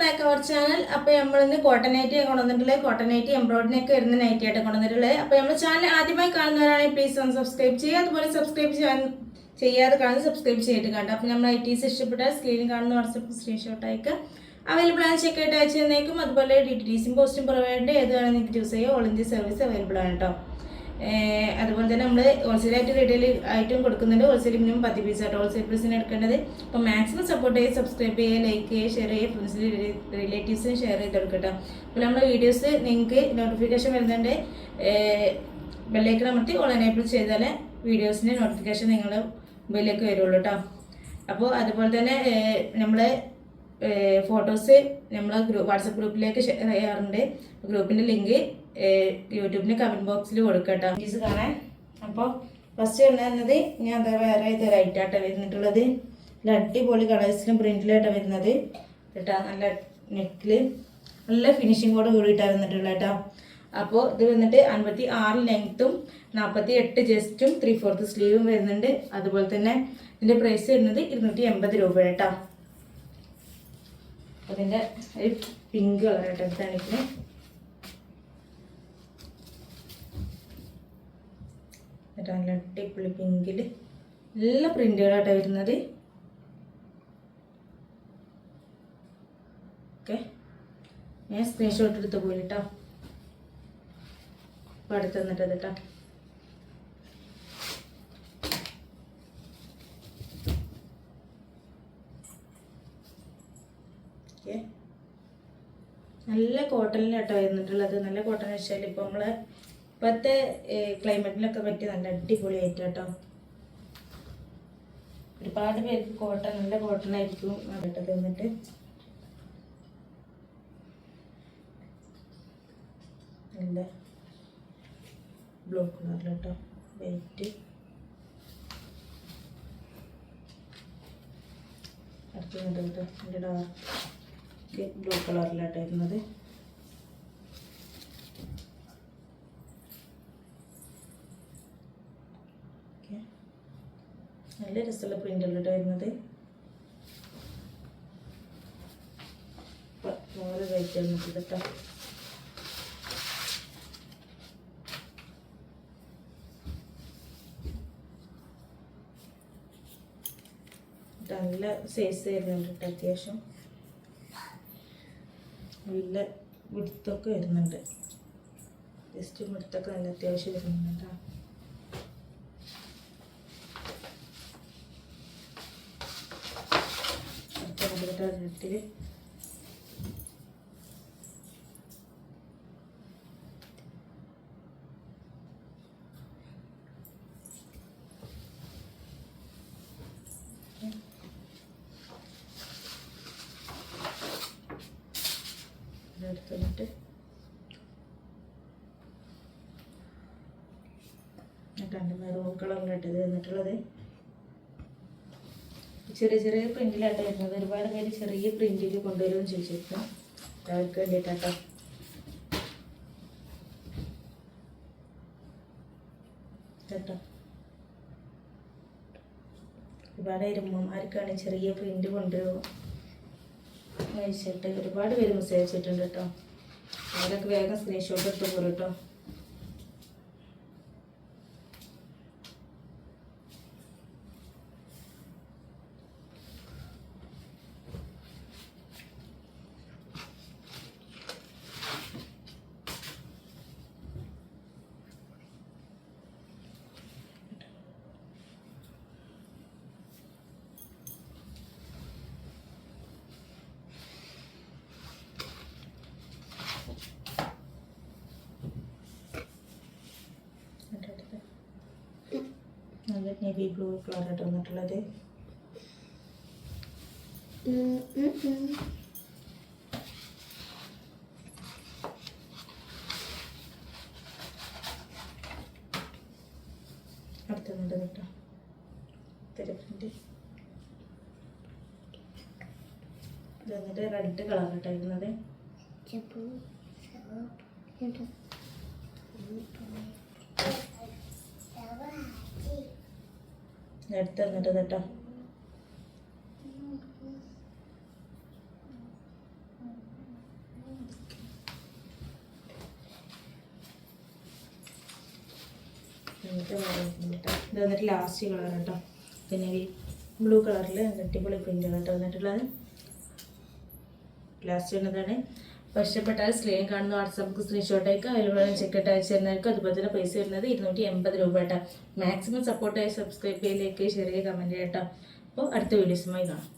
Back അവർ channel. അപ്പോൾ നമ്മളിന്ന് cotton nightie കൊണ്ടുവന്നിട്ടുള്ളത്, കോട്ടൺ നൈറ്റി എംബ്രോയിഡറി വരുന്ന നൈറ്റി ആയിട്ട് കൊണ്ടുവന്നിട്ടുള്ളത്. അപ്പോൾ നമ്മുടെ ചാനൽ ആദ്യമായി കാണുന്നവരാണെങ്കിൽ പ്ലീസ് ഒന്ന് സബ്സ്ക്രൈബ് ചെയ്യുക. അതുപോലെ സബ്സ്ക്രൈബ് ചെയ്യാതെ കാണുന്നത് സബ്സ്ക്രൈബ് ചെയ്തിട്ട് കണ്ടു. അപ്പോൾ നമ്മൾ നൈറ്റീസ് ഇഷ്ടപ്പെട്ടാൽ സ്ക്രീനിൽ കാണുന്ന വാട്സപ്പ് സ്ക്രീൻഷോട്ട് അയക്കുക. അവൈലബിൾ ആണ്, ചെക്ക് ആയിട്ട് അയച്ചു തന്നേക്കും. അതുപോലെ DTDCയും പോസ്റ്റും പ്രൊവൈഡ് ഏത് വേണമെങ്കിൽ നിങ്ങൾക്ക് ചൂസ് ചെയ്യുക. ഓൾ ഇന്ത്യ സർവീസ് അവൈലബിൾ ആണ് കേട്ടോ. അതുപോലെ തന്നെ നമ്മൾ ഹോൾസെയിലായിട്ട് റീറ്റെയിൽ ആയിട്ടും കൊടുക്കുന്നുണ്ട്. ഹോൾസെയിൽ മിനിമം 10 പീസായിട്ട് ഹോൾസെയിൽ പ്രൈസിന് എടുക്കേണ്ടത്. അപ്പോൾ മാക്സിമം സപ്പോർട്ട് ചെയ്യുക, സബ്സ്ക്രൈബ് ചെയ്യുക, ലൈക്ക് ചെയ്യുക, ഷെയർ ചെയ്യുക, ഫ്രണ്ട്സിന് റിലേറ്റീവ്സിന് ഷെയർ ചെയ്ത് കൊടുക്കട്ടോ. അപ്പോൾ നമ്മുടെ വീഡിയോസ് നിങ്ങൾക്ക് നോട്ടിഫിക്കേഷൻ വരുന്നുണ്ട്. ബെല്ലൈക്കൺ അമർത്തി ഓൾ എനേബിൾ ചെയ്താൽ വീഡിയോസിൻ്റെ നോട്ടിഫിക്കേഷൻ നിങ്ങളുടെ മൊബൈലിലേക്ക് വരുള്ളൂ കേട്ടോ. അപ്പോൾ അതുപോലെ തന്നെ നമ്മൾ ഫോട്ടോസ് നമ്മൾ വാട്സപ്പ് ഗ്രൂപ്പിലേക്ക് ഷെയർ ചെയ്യാറുണ്ട്. ഗ്രൂപ്പിൻ്റെ ലിങ്ക് യൂട്യൂബിൻ്റെ കമൻറ്റ് ബോക്സിൽ കൊടുക്കട്ടോ പ്ലീസ് കാണാൻ. അപ്പോൾ ഫസ്റ്റ് വരുന്നത് ഞാൻ എന്താ വേറെ ഇത് റൈറ്റായിട്ടാണ് വരുന്നിട്ടുള്ളത്. നല്ല അടിപൊളി കളേഴ്സിലും പ്രിൻറ്റിലായിട്ടാണ് വരുന്നത് കേട്ടോ. നല്ല നെക്കിൽ നല്ല ഫിനിഷിങ്ങോട് കൂടിയിട്ടാണ് വന്നിട്ടുള്ളത് കേട്ടോ. അപ്പോൾ ഇത് വന്നിട്ട് 56 ലെങ്ത്തും 48 ജസ്റ്റും 3/4 സ്ലീവും വരുന്നുണ്ട്. അതുപോലെ തന്നെ ഇതിൻ്റെ പ്രൈസ് വരുന്നത് 280 രൂപ കേട്ടോ. അതിൻ്റെ ഒരു പിങ്ക് കളർ കേട്ടോ എടുത്താണെങ്കിൽ നല്ല അടിപൊളി പിങ്കിൽ നല്ല പ്രിന്റുകളായിട്ടാണ് വരുന്നത്. ഓക്കെ, ഞാൻ സ്ക്രീൻഷോട്ട് എടുത്ത് പോയി കേട്ടോ. അപ്പോൾ അടുത്ത് തന്നിട്ടത് കേട്ടോ. ഓക്കെ, നല്ല കോട്ടണിലാട്ടോ വരുന്നിട്ടുള്ളത്. നല്ല കോട്ടൺ വെച്ചാൽ ഇപ്പോൾ നമ്മൾ ഇപ്പോഴത്തെ ക്ലൈമറ്റിലൊക്കെ പറ്റി നല്ല അടിപൊളിയായിട്ട് കേട്ടോ. ഒരുപാട് പേർക്ക് കോട്ടൺ നല്ല കോട്ടൺ ആയിരിക്കും കേട്ടത്. എന്നിട്ട് നല്ല ബ്ലൂ കളറിൽ കേട്ടോ, വൈറ്റ്. അടുത്ത് കേട്ടോ എൻ്റെ ഡാർക്ക് ബ്ലൂ കളറിലാട്ടോ വരുന്നത്. നല്ല രസമുള്ള പ്രിൻ്റുകളിട്ട് വരുന്നത്. വളരെ റേറ്റ് വന്നിട്ട് കേട്ടോ. നല്ല സൈസ് വരുന്നുണ്ട് കേട്ടോ. അത്യാവശ്യം നല്ല വിടുത്തൊക്കെ വരുന്നുണ്ട്. ജസ്റ്റ് വിടുത്തൊക്കെ നല്ല അത്യാവശ്യം വരുന്നുണ്ട് കേട്ടോ. നെറ്റിൽ എടുത്തിട്ട് മെറൂൺ കളറിലിട്ടത് വന്നിട്ടുള്ളത്. ചെറിയ ചെറിയ പ്രിന്റിലായിട്ട് വരുന്നത്. ഒരുപാട് പേര് ചെറിയ പ്രിന്റിൽ കൊണ്ടുവരുമെന്ന് ചോദിച്ചിരുന്നു. അവർക്ക് വേണ്ടിയിട്ടാട്ടോ. കേട്ടോ, ഒരുപാട് ഇരുമ്മമാർക്കാണ് ചെറിയ പ്രിന്റ് കൊണ്ടുവരും അയച്ചിട്ട് ഒരുപാട് പേര് മെസ്സേജ് അയച്ചിട്ടുണ്ട് കേട്ടോ. അവരൊക്കെ വേഗം സ്ക്രീൻഷോട്ട് എടുത്ത് പോരും കേട്ടോ. നല്ല നേവി ബ്ലൂ കളറായിട്ട് വന്നിട്ടുള്ളത്. അടുത്തുണ്ട് കേട്ടോ തിരക്കുണ്ട്. ഇത് വന്നിട്ട് റെഡ് കളറായിട്ടാണ് വരുന്നത്. എടുത്ത് തന്നിട്ട് കേട്ടോ. ഇത് വന്നിട്ട് ലാസ്റ്റ് കളർ കേട്ടോ. പിന്നെ ഈ ബ്ലൂ കളറിൽ അടിപൊളി പ്രിൻ്റാണ് കേട്ടോ വന്നിട്ടുള്ളത്. ലാസ്റ്റ് വരുന്നതാണ്. അപ്പോൾ ഇഷ്ടപ്പെട്ടാൽ സ്ക്രീൻ കാണുന്ന വാട്സാപ്പ് സ്ക്രീൻഷോട്ട് അയക്കുക. അതിലൂടെ ചെക്കിട്ട് അയച്ചു തരുന്നതായിരിക്കും. അതുപോലെ തന്നെ പൈസ വരുന്നത് 280 രൂപ കേട്ടോ. മാക്സിമം സപ്പോർട്ടായി സബ്സ്ക്രൈബ് ചെയ്യലേക്ക് ഷെയർ ചെയ്യുക, കമൻറ്റ് കേട്ടോ. അപ്പോൾ അടുത്ത വീഡിയോസുമായി കാണാം.